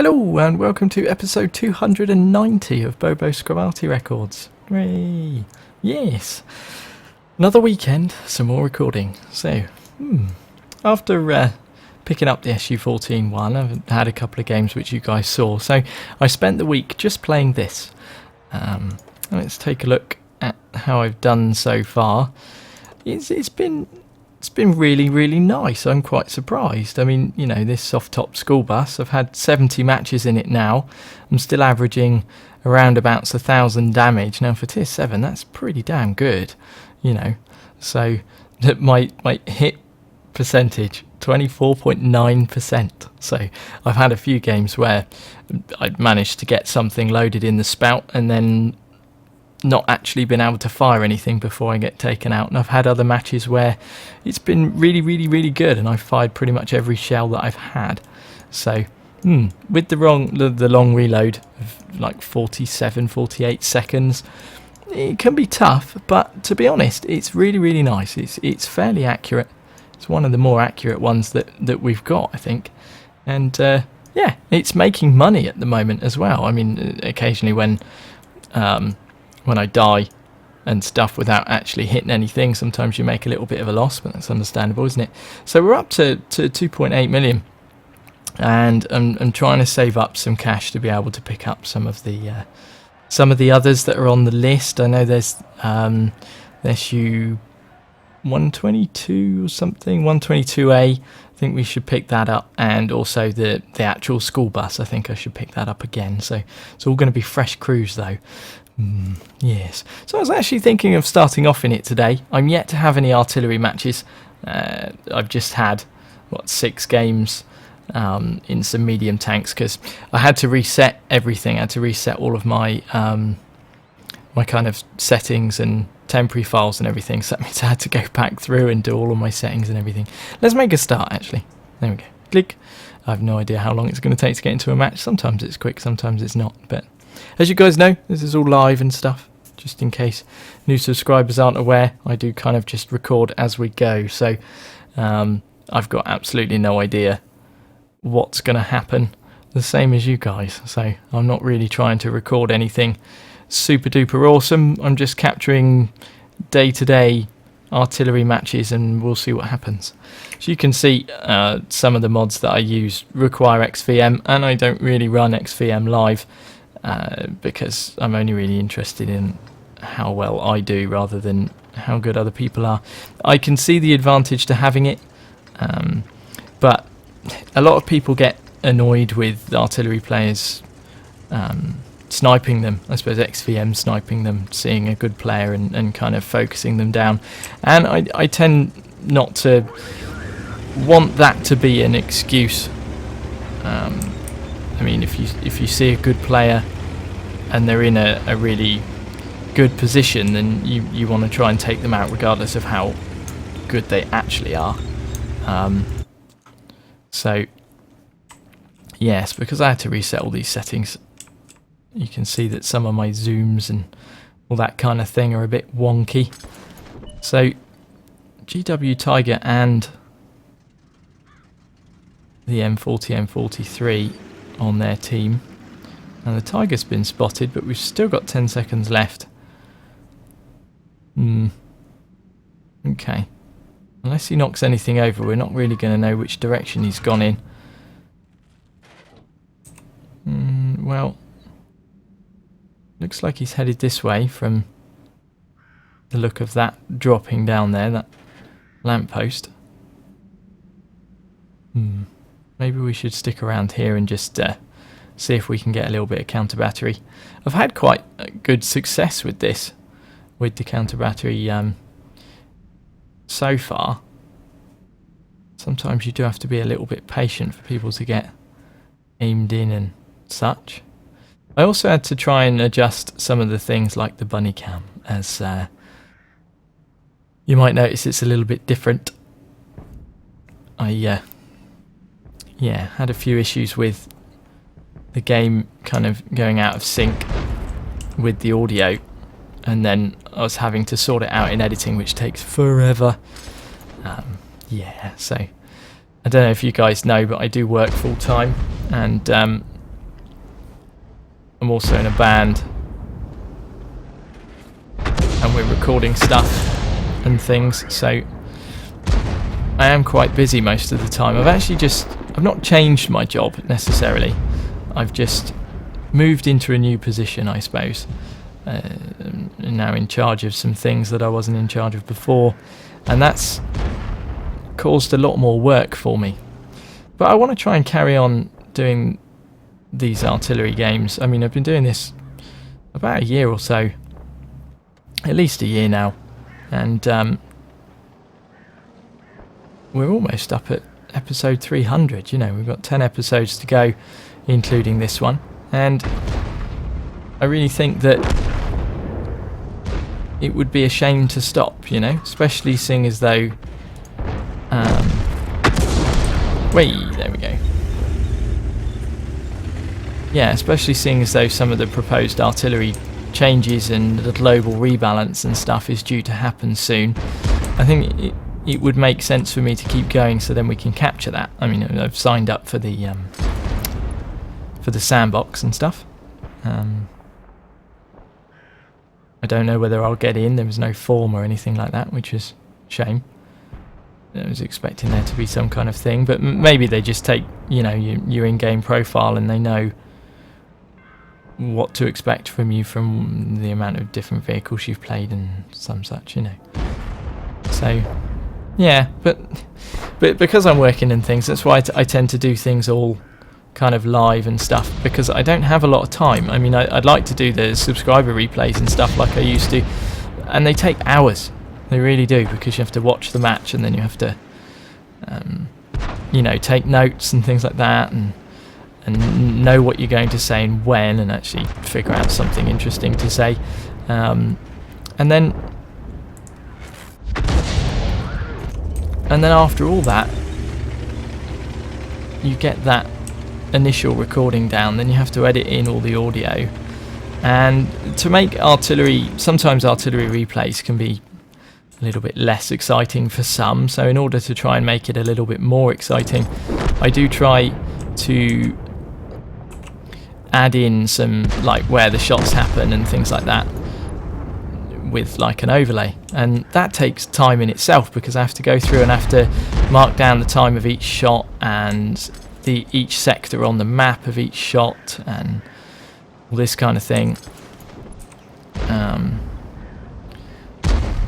Hello and welcome to episode 290 of Bobo Arty Records. Hooray! Yes! Another weekend, some more recording. So, after picking up the SU14 I've had a couple of games which you guys saw. So, I spent the week just playing this. Let's take a look at how I've done so far. It's been really nice. I'm quite surprised. I mean, you know, this soft top school bus, I've had 70 matches in it now. I'm still averaging around about 1,000 damage. Now for tier 7, that's pretty damn good, you know. So my hit percentage, 24.9%. So I've had a few games where I'd managed to get something loaded in the spout and then not actually been able to fire anything before I get taken out, and I've had other matches where it's been really good and I've fired pretty much every shell that I've had. So with the long reload of like 48 seconds, it can be tough, but to be honest, it's really nice. It's fairly accurate. It's one of the more accurate ones that we've got, I think. And yeah, it's making money at the moment as well. I mean, occasionally when I die and stuff without actually hitting anything, sometimes you make a little bit of a loss, but that's understandable, isn't it? So we're up to 2.8 million, and I'm trying to save up some cash to be able to pick up some of the others that are on the list. I know there's SU 122 or something, 122A. I think we should pick that up, and also the actual school bus. I think I should pick that up again. So it's all going to be fresh crews though. Yes. So I was actually thinking of starting off in it today. I'm yet to have any artillery matches. I've just had 6 games in some medium tanks because I had to reset everything. I had to reset all of my my kind of settings and temporary files and everything. So that means I had to go back through and do all of my settings and everything. Let's make a start actually. There we go. Click. I have no idea how long it's going to take to get into a match. Sometimes it's quick, sometimes it's not, but as you guys know, this is all live and stuff, just in case new subscribers aren't aware. I do kind of just record as we go, so I've got absolutely no idea what's going to happen, the same as you guys, so I'm not really trying to record anything super duper awesome. I'm just capturing day-to-day artillery matches and we'll see what happens. So you can see some of the mods that I use require XVM, and I don't really run XVM live because I'm only really interested in how well I do rather than how good other people are. I can see the advantage to having it, but a lot of people get annoyed with artillery players sniping them. I suppose XVM sniping them, seeing a good player and kind of focusing them down, and I tend not to want that to be an excuse. I mean, if you see a good player and they're in a really good position, then you want to try and take them out regardless of how good they actually are. So yes, because I had to reset all these settings, you can see that some of my zooms and all that kind of thing are a bit wonky. So GW Tiger and the M40 M43 on their team, and the Tiger's been spotted, but we've still got 10 seconds left. Okay, unless he knocks anything over, we're not really going to know which direction he's gone in. Well, looks like he's headed this way from the look of that dropping down there, that lamppost. Maybe we should stick around here and just see if we can get a little bit of counter battery. I've had quite good success with this, with the counter battery so far. Sometimes you do have to be a little bit patient for people to get aimed in and such. I also had to try and adjust some of the things like the Bun-cam, as you might notice it's a little bit different. I had a few issues with the game kind of going out of sync with the audio, and then I was having to sort it out in editing, which takes forever. So I don't know if you guys know, but I do work full time, and I'm also in a band, and we're recording stuff and things, so I am quite busy most of the time. I've not changed my job necessarily. I've just moved into a new position, I suppose. Now in charge of some things that I wasn't in charge of before, and that's caused a lot more work for me. But I want to try and carry on doing these artillery games. I mean, I've been doing this about a year or so, at least a year now, and we're almost up at episode 300. You know, we've got 10 episodes to go, including this one, and I really think that it would be a shame to stop, you know, especially seeing as though there we go. Yeah, especially seeing as though some of the proposed artillery changes and the global rebalance and stuff is due to happen soon. I think it would make sense for me to keep going, so then we can capture that. I mean, I've signed up for the sandbox and stuff. I don't know whether I'll get in. There was no form or anything like that, which is a shame. I was expecting there to be some kind of thing, but maybe they just take, you know, your in-game profile and they know what to expect from you from the amount of different vehicles you've played and some such, you know. So, yeah, but because I'm working and things, that's why I tend to do things all kind of live and stuff, because I don't have a lot of time. I mean, I'd like to do the subscriber replays and stuff like I used to, and they take hours. They really do, because you have to watch the match and then you have to, you know, take notes and things like that, and know what you're going to say and when, and actually figure out something interesting to say, and then after all that, you get that initial recording down, then you have to edit in all the audio, and to make artillery, sometimes artillery replays can be a little bit less exciting for some, so in order to try and make it a little bit more exciting, I do try to add in some, like, where the shots happen and things like that with like an overlay, and that takes time in itself, because I have to go through and I have to mark down the time of each shot and each sector on the map of each shot and all this kind of thing,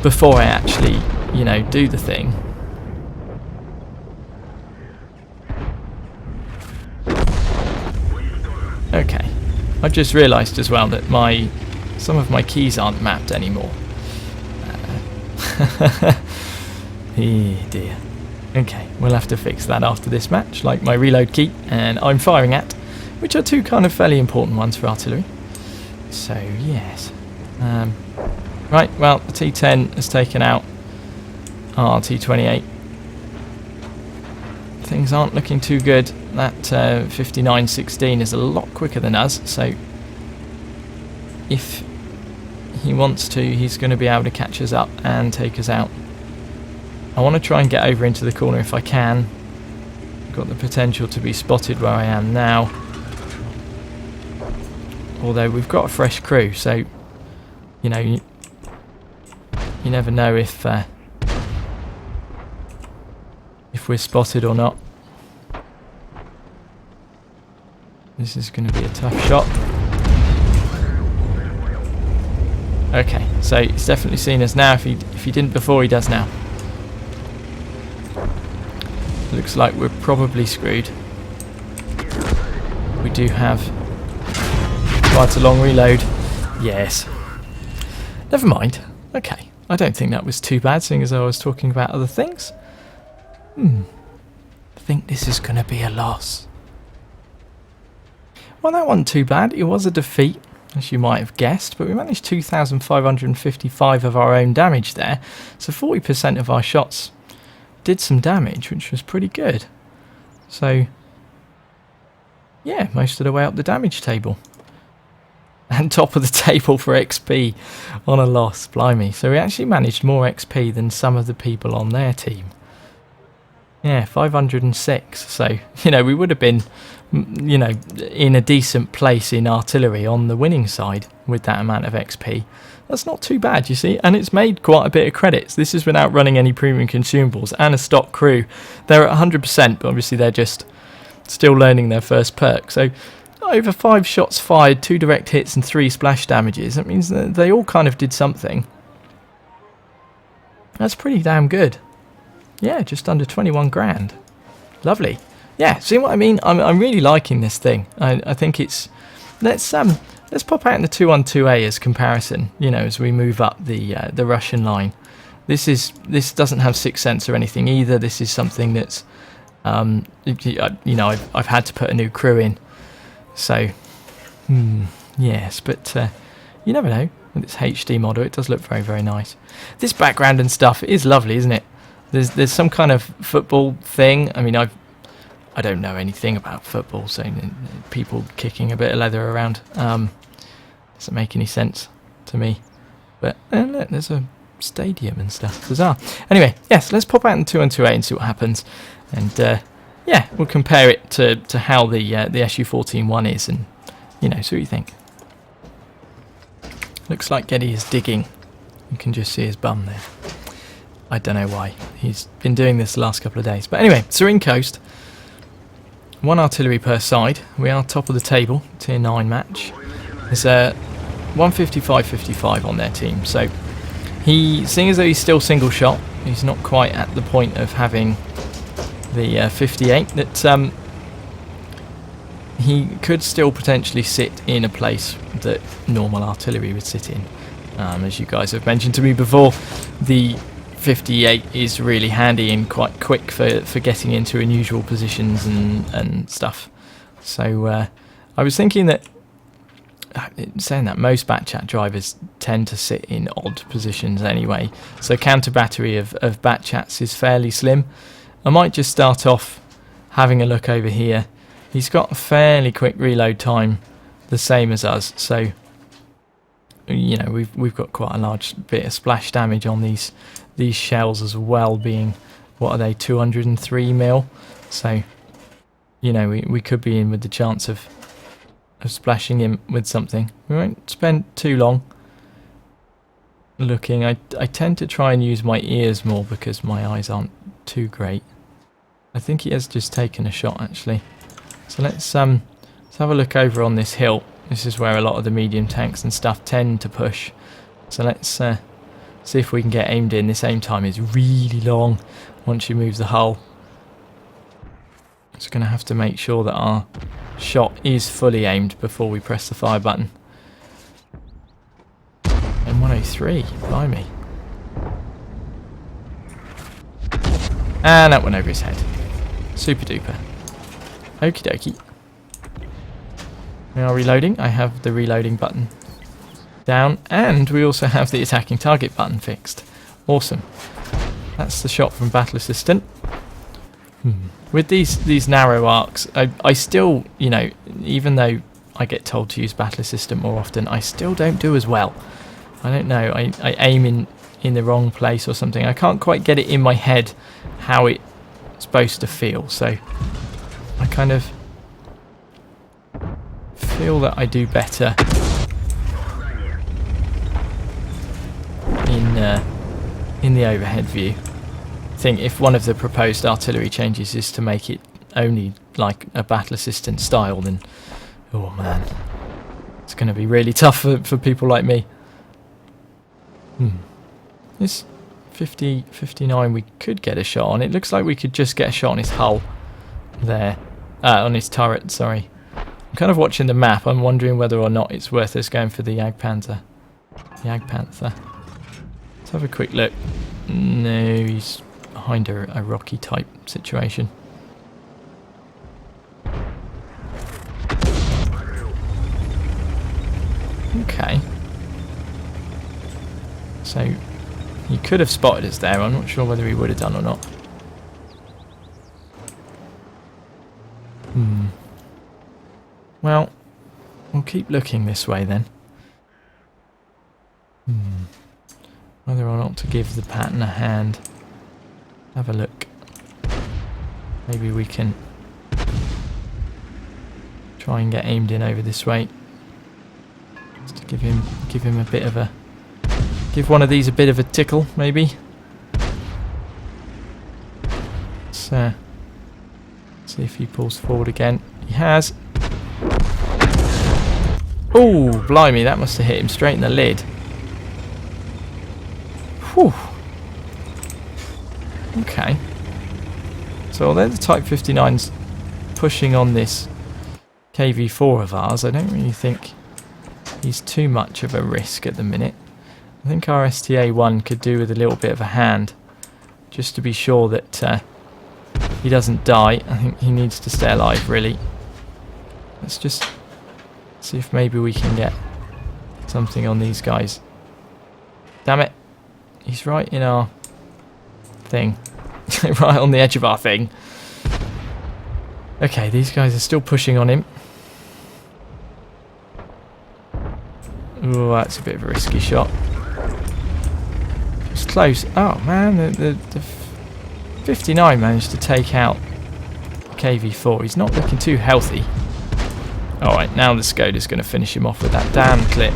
before I actually, you know, do the thing. Okay, I just realised as well that some of my keys aren't mapped anymore. Eh, dear. Okay, we'll have to fix that after this match, like my reload key and I'm firing at, which are two kind of fairly important ones for artillery. So, yes. Right, well, the T10 has taken out our T28. Things aren't looking too good. That 5916 is a lot quicker than us, so if he wants to, he's going to be able to catch us up and take us out. I want to try and get over into the corner if I can. Got the potential to be spotted where I am now. Although we've got a fresh crew, so, you know, you never know if we're spotted or not. This is going to be a tough shot. Okay, so he's definitely seen us now. If he didn't before, he does now. Looks like we're probably screwed. We do have quite a long reload. Yes. Never mind. Okay. I don't think that was too bad, seeing as I was talking about other things. I think this is going to be a loss. Well, that wasn't too bad. It was a defeat, as you might have guessed, but we managed 2,555 of our own damage there. So 40% of our shots did some damage, which was pretty good. So, yeah, most of the way up the damage table. And top of the table for XP on a loss, blimey. So we actually managed more XP than some of the people on their team. Yeah, 506. So, you know, we would have been you know, in a decent place in artillery on the winning side with that amount of XP. That's not too bad, you see, and it's made quite a bit of credits. This is without running any premium consumables and a stock crew. They're at 100%, but obviously they're just still learning their first perk. So over 5 shots fired, 2 direct hits and 3 splash damages. That means that they all kind of did something. That's pretty damn good. Yeah, just under 21 grand. Lovely. Yeah, see what I mean? I'm really liking this thing. I think it's... Let's pop out in the 212A as comparison, you know, as we move up the Russian line. This doesn't have 6th sense or anything either. This is something that's, you know, I've had to put a new crew in. So, yes, but you never know. With its HD model, it does look very, very nice. This background and stuff is lovely, isn't it? There's some kind of football thing. I mean, I don't know anything about football, so people kicking a bit of leather around doesn't make any sense to me. But look, there's a stadium and stuff. Bizarre. Anyway, yes, let's pop out in 212A and see what happens. And yeah, we'll compare it to how the SU-14-1 is, and you know, see what you think. Looks like Geddy is digging. You can just see his bum there. I don't know why. He's been doing this the last couple of days. But anyway, Serene Coast. 1 artillery per side. We are top of the table, tier 9 match. There's a 155-55 on their team. So seeing as though he's still single shot, he's not quite at the point of having the 58. That he could still potentially sit in a place that normal artillery would sit in. As you guys have mentioned to me before, the 58 is really handy and quite quick for getting into unusual positions and stuff. So I was thinking that, saying that, most Batchat drivers tend to sit in odd positions anyway, so counter battery of Batchats is fairly slim. I might just start off having a look over here. He's got a fairly quick reload time, the same as us, so you know, we've got quite a large bit of splash damage on these shells as well, being, what are they, 203 mil. So you know, we could be in with the chance of splashing him with something. We won't spend too long looking. I tend to try and use my ears more because my eyes aren't too great. I think he has just taken a shot actually. So let's have a look over on this hill. This is where a lot of the medium tanks and stuff tend to push. So let's see if we can get aimed in. This aim time is really long once you move the hull. Just going to have to make sure that our shot is fully aimed before we press the fire button. And 103, blimey. And that went over his head. Super duper. Okie dokie. We are reloading. I have the reloading button down, and we also have the attacking target button fixed. Awesome. That's the shot from Battle Assistant. With these narrow arcs, I still, you know, even though I get told to use Battle Assistant more often, I still don't do as well. I don't know. I aim in the wrong place or something. I can't quite get it in my head how it's supposed to feel, so I kind of feel that I do better in the overhead view. I think if one of the proposed artillery changes is to make it only like a Battle Assistant style, then oh man, it's going to be really tough for people like me. This 59 we could get a shot on. It looks like we could just get a shot on his hull there, on his turret, sorry. I'm kind of watching the map. I'm wondering whether or not it's worth us going for the Jagdpanther. Let's have a quick look. No, he's behind a rocky type situation. Okay. So he could have spotted us there. I'm not sure whether he would have done or not. Well, we'll keep looking this way then. Whether or not to give the pattern a hand. Have a look. Maybe we can try and get aimed in over this way. Just to give him a bit of a... Give one of these a bit of a tickle, maybe. So, see if he pulls forward again. He has. Oh, blimey, that must have hit him straight in the lid. Whew. Okay. So although the Type 59's pushing on this KV4 of ours, I don't really think he's too much of a risk at the minute. I think our STA1 could do with a little bit of a hand, just to be sure that he doesn't die. I think he needs to stay alive, really. Let's just see if maybe we can get something on these guys. Damn it. He's right in our thing. Right on the edge of our thing. Okay, these guys are still pushing on him. Oh, that's a bit of a risky shot. It's close. Oh, man. The 59 managed to take out KV4. He's not looking too healthy. Alright, now the Skoda's going to finish him off with that damn clip.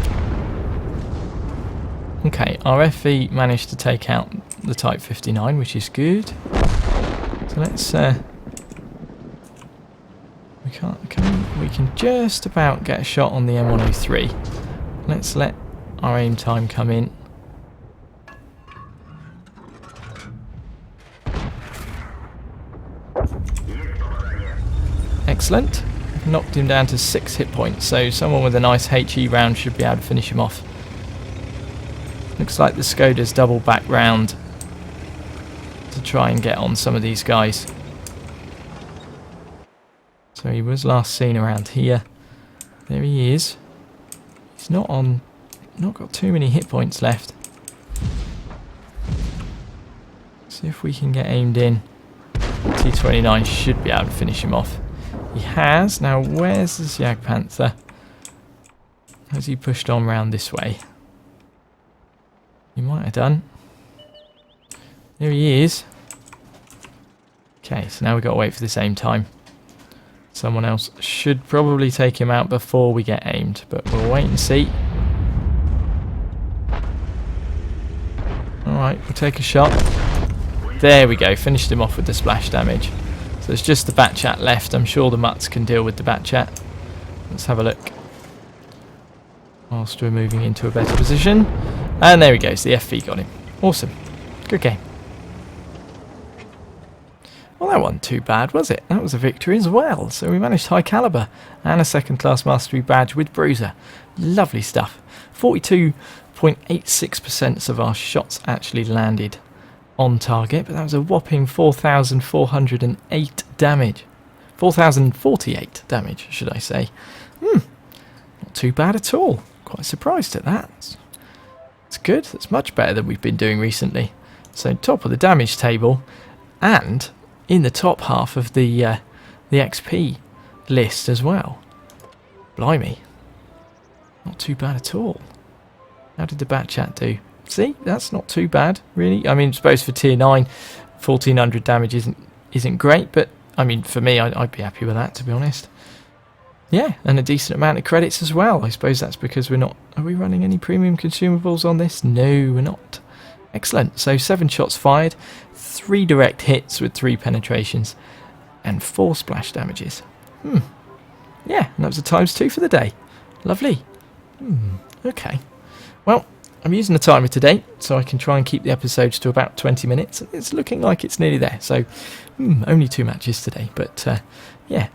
Okay, our FV managed to take out the Type 59, which is good. So let's... we can just about get a shot on the M103. Let's let our aim time come in. Excellent. Knocked him down to 6 hit points, so someone with a nice HE round should be able to finish him off. Looks like the Skoda's double back round to try and get on some of these guys. So he was last seen around here. There he is. He's not got too many hit points left. See if we can get aimed in. T29 should be able to finish him off. He has. Now, where's this Jagdpanther? Has he pushed on round this way? He might have done. There he is. Okay, so now we've got to wait for this aim time. Someone else should probably take him out before we get aimed, but we'll wait and see. Alright, we'll take a shot. There we go, finished him off with the splash damage. So it's just the Batchat left. I'm sure the Mutts can deal with the Batchat. Let's have a look. Whilst we're moving into a better position. And there we go, so the FV got him. Awesome. Good game. Well, that wasn't too bad, was it? That was a victory as well. So we managed high caliber and a second class mastery badge with Bruiser. Lovely stuff. 42.86% of our shots actually landed on target, but that was a whopping 4,408 damage. 4,048 damage, should I say. Not too bad at all. Quite surprised at that. It's good. That's much better than we've been doing recently. So top of the damage table and in the top half of the XP list as well. Blimey. Not too bad at all. How did the Batchat do? See, that's not too bad, really. I mean, I suppose for tier 9, 1,400 damage isn't great, but I mean, for me, I'd be happy with that, to be honest. Yeah, and a decent amount of credits as well. I suppose that's because we're not... Are we running any premium consumables on this? No, we're not. Excellent. So 7 shots fired, 3 direct hits with 3 penetrations, and 4 splash damages. Yeah, and that was a ×2 for the day. Lovely. Okay. Well, I'm using the timer today, so I can try and keep the episodes to about 20 minutes. It's looking like it's nearly there, so only 2 matches today, but yeah,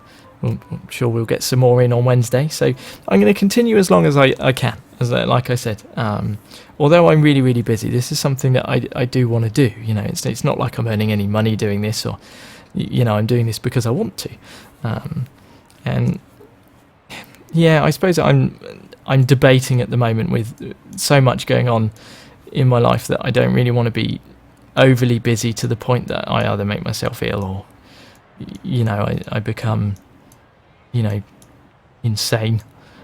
I'm sure we'll get some more in on Wednesday, so I'm going to continue as long as I can, like I said. Although I'm really, really busy, this is something that I do want to do. You know, it's not like I'm earning any money doing this, or, you know, I'm doing this because I want to. And yeah, I suppose I'm debating at the moment with so much going on in my life that I don't really want to be overly busy to the point that I either make myself ill or, you know, I become, you know, insane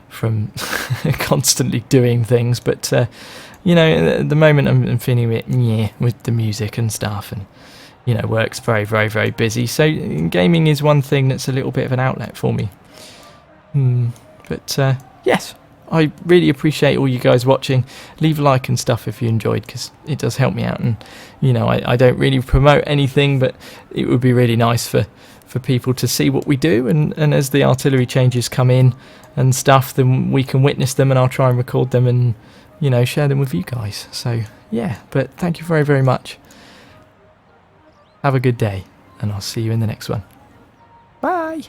from constantly doing things. But, you know, at the moment I'm feeling a bit with the music and stuff, and, you know, work's very, very, very busy. So gaming is one thing that's a little bit of an outlet for me. But yes, I really appreciate all you guys watching. Leave a like and stuff if you enjoyed, because it does help me out. And I don't really promote anything, but it would be really nice for people to see what we do, and as the artillery changes come in and stuff, then we can witness them, and I'll try and record them and share them with you guys. So yeah, but thank you very, very much. Have a good day, and I'll see you in the next one. Bye.